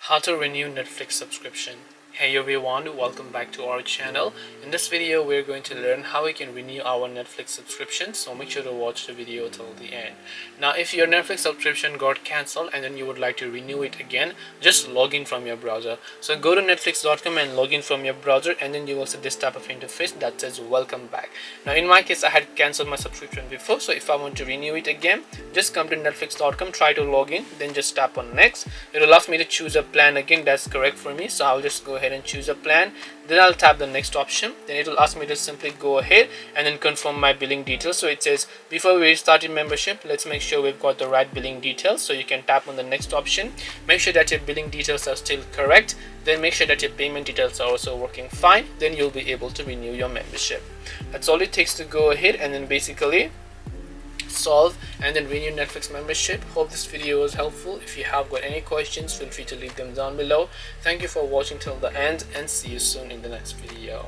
How to renew Netflix subscription. Hey everyone, welcome back to our channel. In this video we're going to learn how we can renew our Netflix subscription, so make sure to watch the video till the end. Now if your Netflix subscription got cancelled and then you would like to renew it again, just log in from your browser. So go to netflix.com and log in from your browser, and then you will see this type of interface that says welcome back. Now in my case I had cancelled my subscription before, so if I want to renew it again, just come to netflix.com, try to log in, then just tap on next. It will ask me to choose a plan again. That's correct for me, so I'll just go ahead and choose a plan. Then I'll tap the next option. Then it will ask me to simply go ahead and then confirm my billing details. So it says before we restart your membership, let's make sure we've got the right billing details. So you can tap on the next option, make sure that your billing details are still correct, then make sure that your payment details are also working fine. Then you'll be able to renew your membership. That's all it takes to go ahead and then basically solve and then renew Netflix membership. Hope this video was helpful. If you have got any questions, feel free to leave them down below. Thank you for watching till the end, and see you soon in the next video.